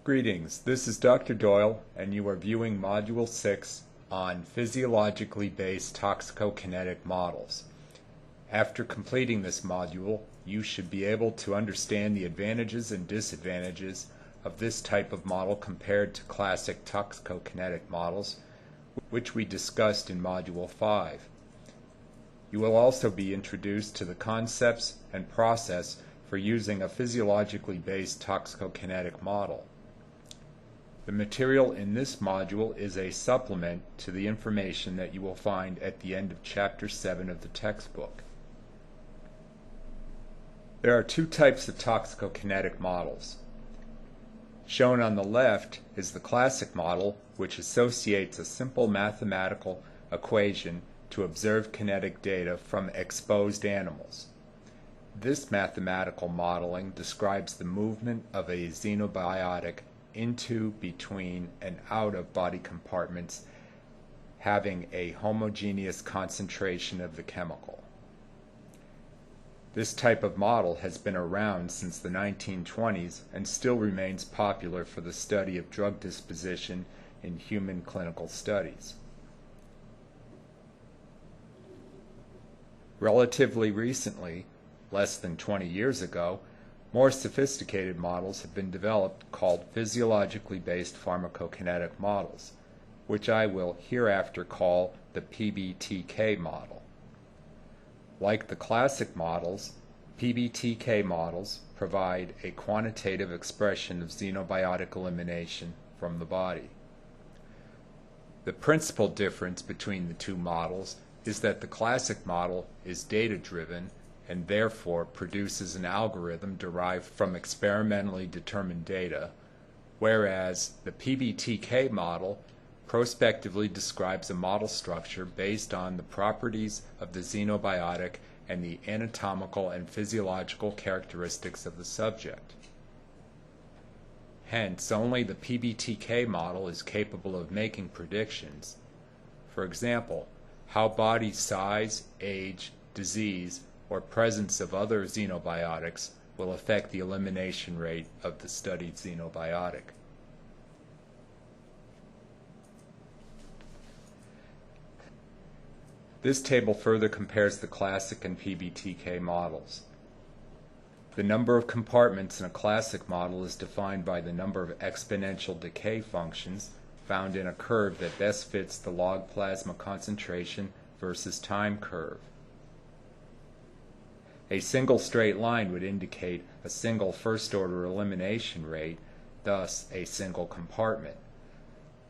Greetings, this is Dr. Doyle, and you are viewing Module 6 on physiologically based toxicokinetic models. After completing this module, you should be able to understand the advantages and disadvantages of this type of model compared to classic toxicokinetic models, which we discussed in Module 5. You will also be introduced to the concepts and process for using a physiologically based toxicokinetic model. The material in this module is a supplement to the information that you will find at the end of Chapter 7 of the textbook. There are two types of toxicokinetic models. Shown on the left is the classic model, which associates a simple mathematical equation to observe kinetic data from exposed animals. This mathematical modeling describes the movement of a xenobiotic into, between, and out of body compartments having a homogeneous concentration of the chemical. This type of model has been around since the 1920s and still remains popular for the study of drug disposition in human clinical studies. Relatively recently, less than 20 years ago, more sophisticated models have been developed called physiologically based pharmacokinetic models, which I will hereafter call the PBTK model. Like the classic models, PBTK models provide a quantitative expression of xenobiotic elimination from the body. The principal difference between the two models is that the classic model is data-driven and therefore produces an algorithm derived from experimentally determined data, whereas the PBTK model prospectively describes a model structure based on the properties of the xenobiotic and the anatomical and physiological characteristics of the subject. Hence, only the PBTK model is capable of making predictions. For example, how body size, age, disease, or presence of other xenobiotics will affect the elimination rate of the studied xenobiotic. This table further compares the classic and PBTK models. The number of compartments in a classic model is defined by the number of exponential decay functions found in a curve that best fits the log plasma concentration versus time curve. A single straight line would indicate a single first-order elimination rate, thus a single compartment.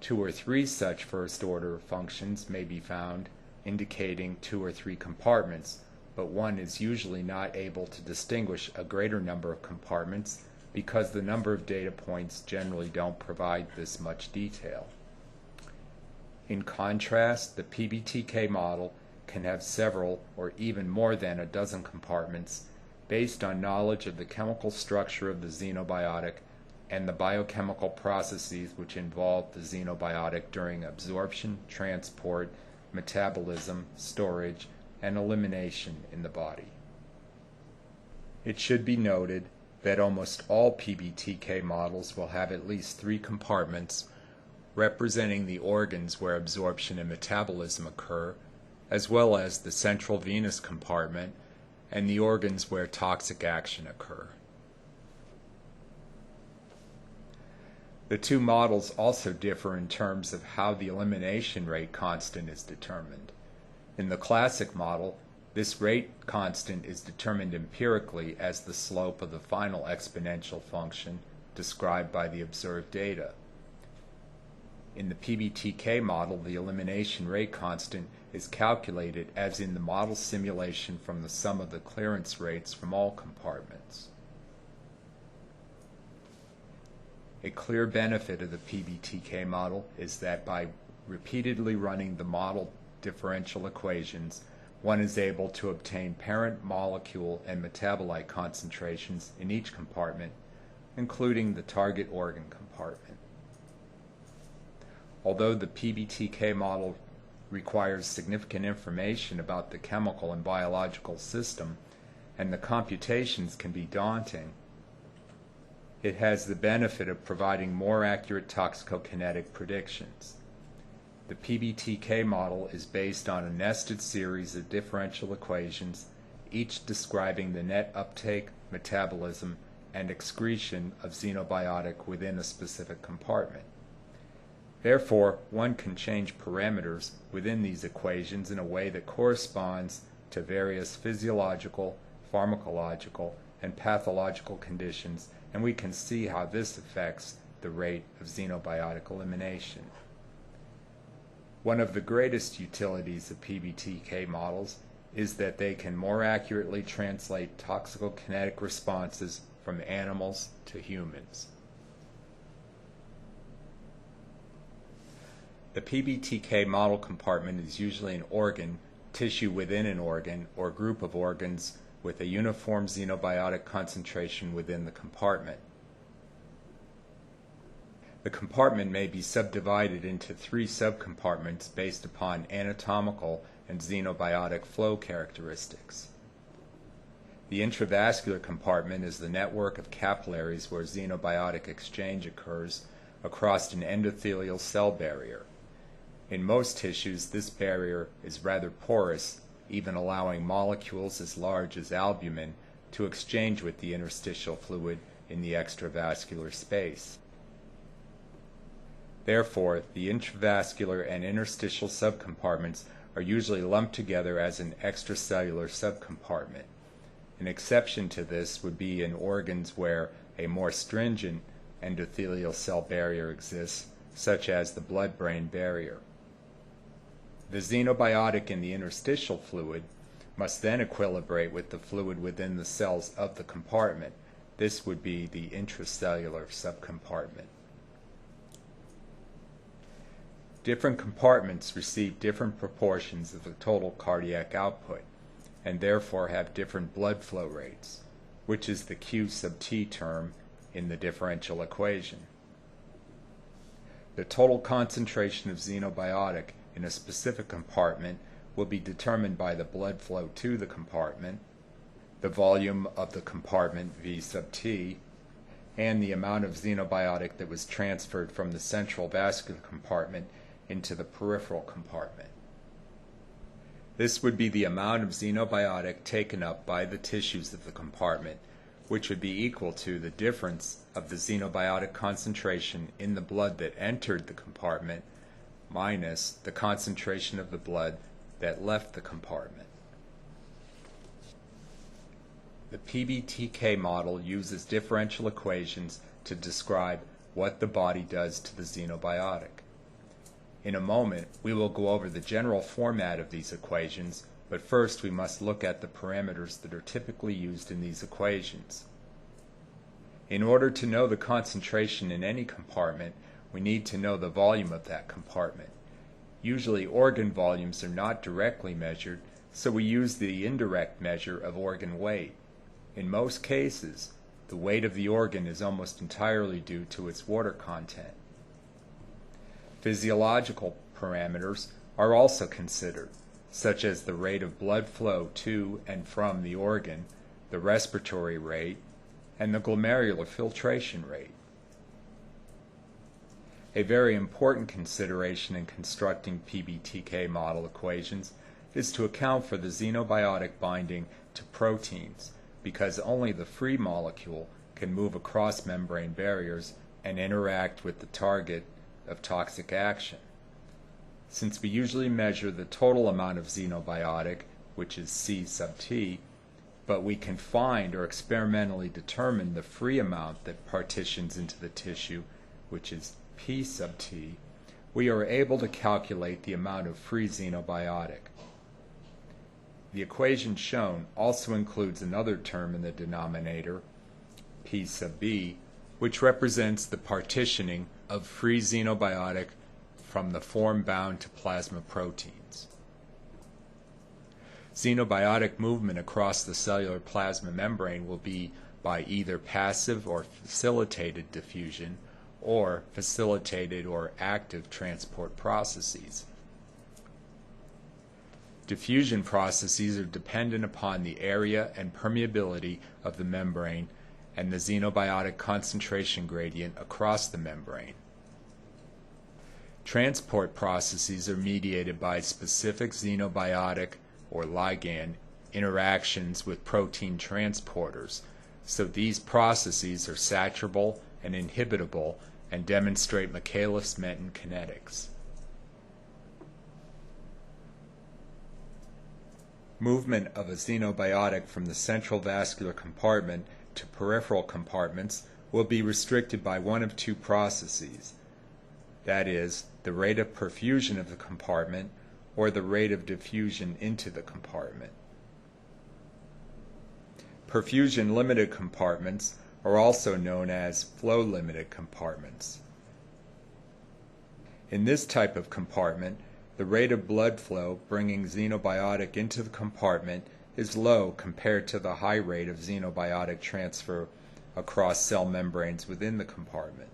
Two or three such first-order functions may be found, indicating two or three compartments, but one is usually not able to distinguish a greater number of compartments because the number of data points generally don't provide this much detail. In contrast, the PBTK model can have several or even more than a dozen compartments based on knowledge of the chemical structure of the xenobiotic and the biochemical processes which involve the xenobiotic during absorption, transport, metabolism, storage, and elimination in the body. It should be noted that almost all PBTK models will have at least three compartments representing the organs where absorption and metabolism occur, as well as the central venous compartment and the organs where toxic action occur. The two models also differ in terms of how the elimination rate constant is determined. In the classic model, this rate constant is determined empirically as the slope of the final exponential function described by the observed data. In the PBTK model, the elimination rate constant is calculated as in the model simulation from the sum of the clearance rates from all compartments. A clear benefit of the PBTK model is that by repeatedly running the model differential equations, one is able to obtain parent molecule and metabolite concentrations in each compartment, including the target organ compartment. Although the PBTK model requires significant information about the chemical and biological system, and the computations can be daunting, it has the benefit of providing more accurate toxicokinetic predictions. The PBTK model is based on a nested series of differential equations, each describing the net uptake, metabolism, and excretion of xenobiotic within a specific compartment. Therefore, one can change parameters within these equations in a way that corresponds to various physiological, pharmacological, and pathological conditions, and we can see how this affects the rate of xenobiotic elimination. One of the greatest utilities of PBTK models is that they can more accurately translate toxicokinetic responses from animals to humans. The PBTK model compartment is usually an organ, tissue within an organ, or group of organs with a uniform xenobiotic concentration within the compartment. The compartment may be subdivided into 3 subcompartments based upon anatomical and xenobiotic flow characteristics. The intravascular compartment is the network of capillaries where xenobiotic exchange occurs across an endothelial cell barrier. In most tissues, this barrier is rather porous, even allowing molecules as large as albumin to exchange with the interstitial fluid in the extravascular space. Therefore, the intravascular and interstitial subcompartments are usually lumped together as an extracellular subcompartment. An exception to this would be in organs where a more stringent endothelial cell barrier exists, such as the blood-brain barrier. The xenobiotic in the interstitial fluid must then equilibrate with the fluid within the cells of the compartment. This would be the intracellular subcompartment. Different compartments receive different proportions of the total cardiac output, and therefore have different blood flow rates, which is the Q sub T term in the differential equation. The total concentration of xenobiotic in a specific compartment will be determined by the blood flow to the compartment, the volume of the compartment V sub T, and the amount of xenobiotic that was transferred from the central vascular compartment into the peripheral compartment. This would be the amount of xenobiotic taken up by the tissues of the compartment, which would be equal to the difference of the xenobiotic concentration in the blood that entered the compartment minus the concentration of the blood that left the compartment. The PBTK model uses differential equations to describe what the body does to the xenobiotic. In a moment, we will go over the general format of these equations, but first we must look at the parameters that are typically used in these equations. In order to know the concentration in any compartment, we need to know the volume of that compartment. Usually organ volumes are not directly measured, so we use the indirect measure of organ weight. In most cases, the weight of the organ is almost entirely due to its water content. Physiological parameters are also considered, such as the rate of blood flow to and from the organ, the respiratory rate, and the glomerular filtration rate. A very important consideration in constructing PBTK model equations is to account for the xenobiotic binding to proteins, because only the free molecule can move across membrane barriers and interact with the target of toxic action. Since we usually measure the total amount of xenobiotic, which is C sub T, but we can find or experimentally determine the free amount that partitions into the tissue, which is P sub T, we are able to calculate the amount of free xenobiotic. The equation shown also includes another term in the denominator, P sub B, which represents the partitioning of free xenobiotic from the form bound to plasma proteins. Xenobiotic movement across the cellular plasma membrane will be by either passive or facilitated diffusion, or facilitated or active transport processes. Diffusion processes are dependent upon the area and permeability of the membrane and the xenobiotic concentration gradient across the membrane. Transport processes are mediated by specific xenobiotic or ligand interactions with protein transporters, so these processes are saturable and inhibitable and demonstrate Michaelis-Menten kinetics. Movement of a xenobiotic from the central vascular compartment to peripheral compartments will be restricted by one of two processes, that is, the rate of perfusion of the compartment or the rate of diffusion into the compartment. Perfusion-limited compartments are also known as flow-limited compartments. In this type of compartment, the rate of blood flow bringing xenobiotic into the compartment is low compared to the high rate of xenobiotic transfer across cell membranes within the compartment.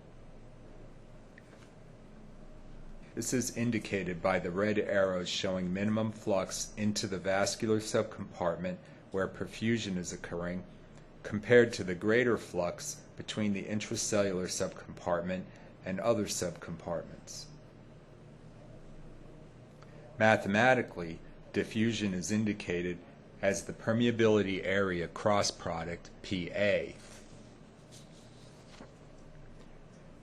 This is indicated by the red arrows showing minimum flux into the vascular subcompartment where perfusion is occurring, compared to the greater flux between the intracellular subcompartment and other subcompartments. Mathematically, diffusion is indicated as the permeability area cross product, PA.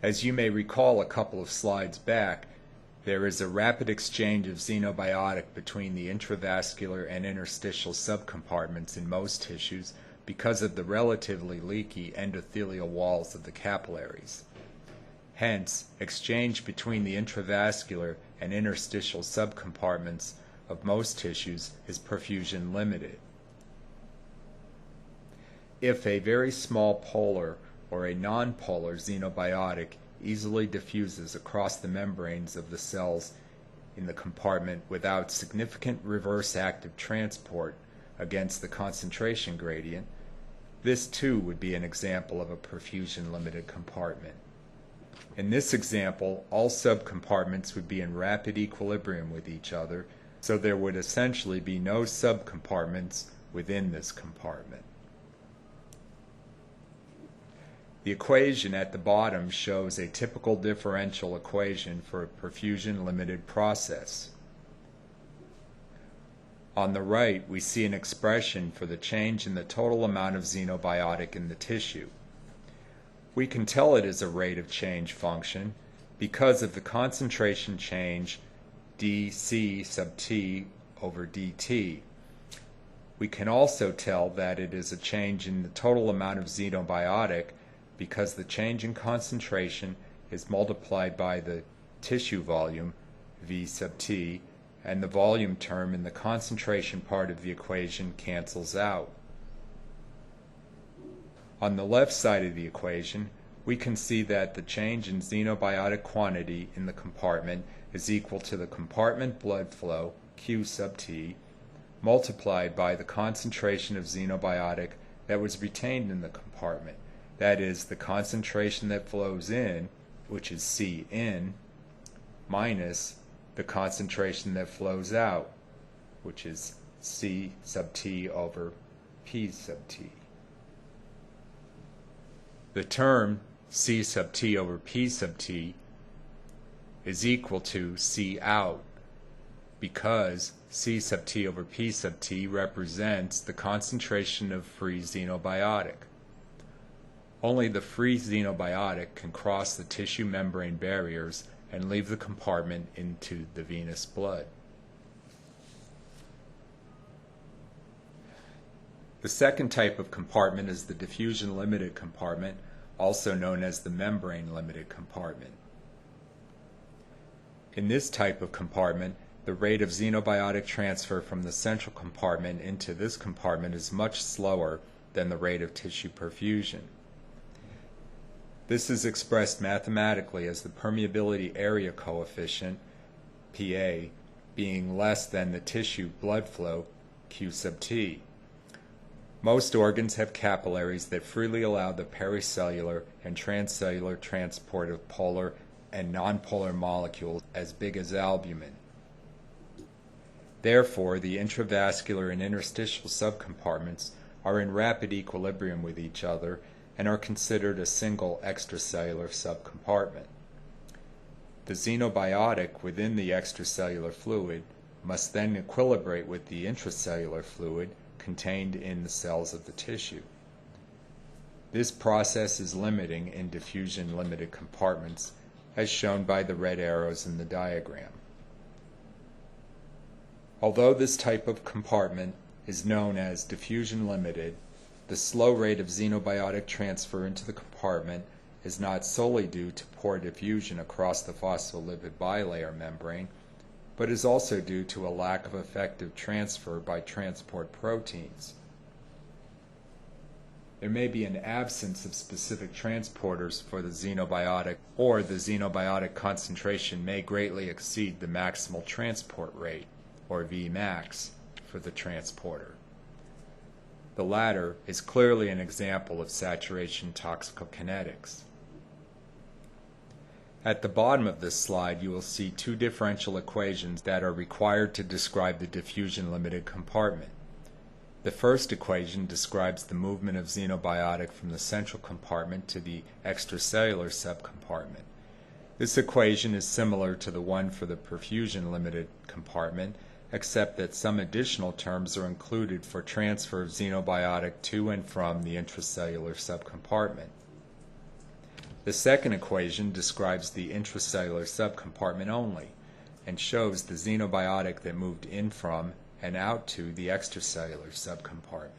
As you may recall a couple of slides back, there is a rapid exchange of xenobiotic between the intravascular and interstitial subcompartments in most tissues because of the relatively leaky endothelial walls of the capillaries. Hence, exchange between the intravascular and interstitial subcompartments of most tissues is perfusion limited. If a very small polar or a non-polar xenobiotic easily diffuses across the membranes of the cells in the compartment without significant reverse active transport against the concentration gradient, this too would be an example of a perfusion-limited compartment. In this example, all subcompartments would be in rapid equilibrium with each other, so there would essentially be no subcompartments within this compartment. The equation at the bottom shows a typical differential equation for a perfusion-limited process. On the right, we see an expression for the change in the total amount of xenobiotic in the tissue. We can tell it is a rate of change function because of the concentration change dC sub t over dt. We can also tell that it is a change in the total amount of xenobiotic because the change in concentration is multiplied by the tissue volume, V sub t, and the volume term in the concentration part of the equation cancels out. On the left side of the equation, we can see that the change in xenobiotic quantity in the compartment is equal to the compartment blood flow, Q sub t, multiplied by the concentration of xenobiotic that was retained in the compartment. That is, the concentration that flows in, which is C in, minus the concentration that flows out, which is C sub t over P sub t. The term C sub t over P sub t is equal to C out because C sub t over P sub t represents the concentration of free xenobiotic. Only the free xenobiotic can cross the tissue membrane barriers and leave the compartment into the venous blood. The second type of compartment is the diffusion-limited compartment, also known as the membrane-limited compartment. In this type of compartment, the rate of xenobiotic transfer from the central compartment into this compartment is much slower than the rate of tissue perfusion. This is expressed mathematically as the permeability area coefficient, PA, being less than the tissue blood flow, Q sub t. Most organs have capillaries that freely allow the pericellular and transcellular transport of polar and nonpolar molecules as big as albumin. Therefore, the intravascular and interstitial subcompartments are in rapid equilibrium with each other, and are considered a single extracellular subcompartment. The xenobiotic within the extracellular fluid must then equilibrate with the intracellular fluid contained in the cells of the tissue. This process is limiting in diffusion-limited compartments, as shown by the red arrows in the diagram. Although this type of compartment is known as diffusion-limited, the slow rate of xenobiotic transfer into the compartment is not solely due to poor diffusion across the phospholipid bilayer membrane, but is also due to a lack of effective transfer by transport proteins. There may be an absence of specific transporters for the xenobiotic, or the xenobiotic concentration may greatly exceed the maximal transport rate, or Vmax, for the transporter. The latter is clearly an example of saturation toxicokinetics. At the bottom of this slide, you will see two differential equations that are required to describe the diffusion-limited compartment. The first equation describes the movement of xenobiotic from the central compartment to the extracellular subcompartment. This equation is similar to the one for the perfusion-limited compartment, except that some additional terms are included for transfer of xenobiotic to and from the intracellular subcompartment. The second equation describes the intracellular subcompartment only and shows the xenobiotic that moved in from and out to the extracellular subcompartment.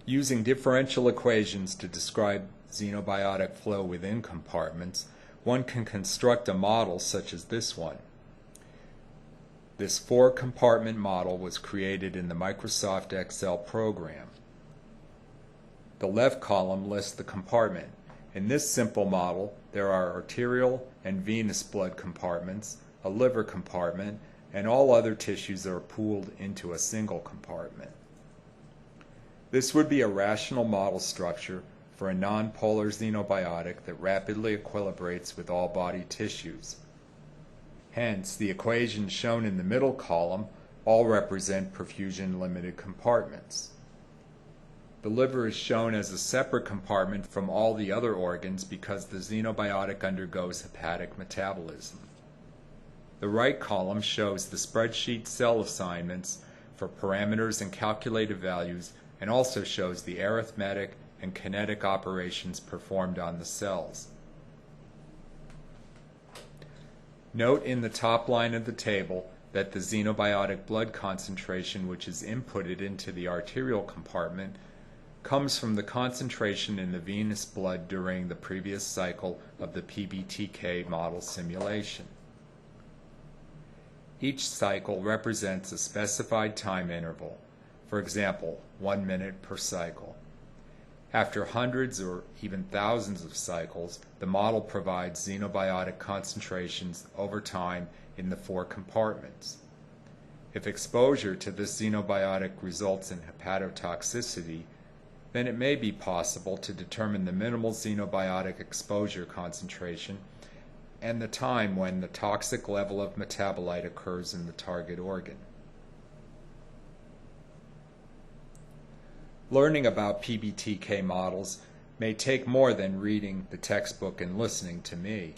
Using differential equations to describe xenobiotic flow within compartments, one can construct a model such as this one. This four-compartment model was created in the Microsoft Excel program. The left column lists the compartment. In this simple model, there are arterial and venous blood compartments, a liver compartment, and all other tissues are pooled into a single compartment. This would be a rational model structure for a nonpolar xenobiotic that rapidly equilibrates with all body tissues. Hence, the equations shown in the middle column all represent perfusion-limited compartments. The liver is shown as a separate compartment from all the other organs because the xenobiotic undergoes hepatic metabolism. The right column shows the spreadsheet cell assignments for parameters and calculated values, and also shows the arithmetic and kinetic operations performed on the cells. Note in the top line of the table that the xenobiotic blood concentration which is inputted into the arterial compartment comes from the concentration in the venous blood during the previous cycle of the PBTK model simulation. Each cycle represents a specified time interval, for example, 1 minute per cycle. After hundreds or even thousands of cycles, the model provides xenobiotic concentrations over time in the four compartments. If exposure to this xenobiotic results in hepatotoxicity, then it may be possible to determine the minimal xenobiotic exposure concentration and the time when the toxic level of metabolite occurs in the target organ. Learning about PBTK models may take more than reading the textbook and listening to me.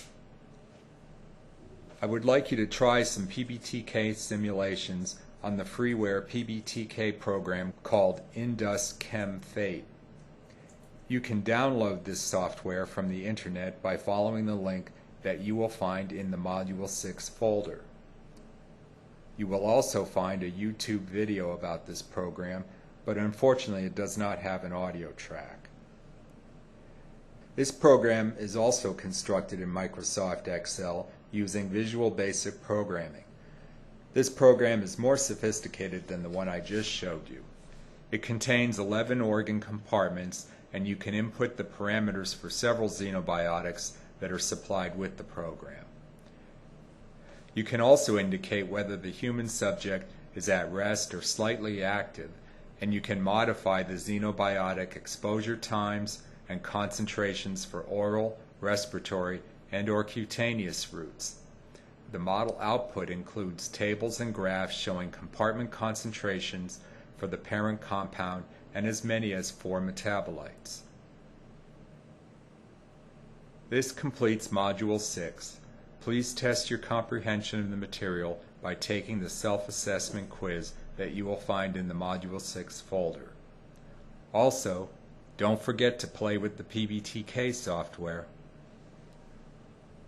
I would like you to try some PBTK simulations on the freeware PBTK program called Indus Chem Fate. You can download this software from the internet by following the link that you will find in the Module 6 folder. You will also find a YouTube video about this program, but unfortunately it does not have an audio track. This program is also constructed in Microsoft Excel using Visual Basic Programming. This program is more sophisticated than the one I just showed you. It contains 11 organ compartments, and you can input the parameters for several xenobiotics that are supplied with the program. You can also indicate whether the human subject is at rest or slightly active, and you can modify the xenobiotic exposure times and concentrations for oral, respiratory, and/or cutaneous routes. The model output includes tables and graphs showing compartment concentrations for the parent compound and as many as 4 metabolites. This completes Module 6. Please test your comprehension of the material by taking the self-assessment quiz that you will find in the Module 6 folder. Also, don't forget to play with the PBTK software.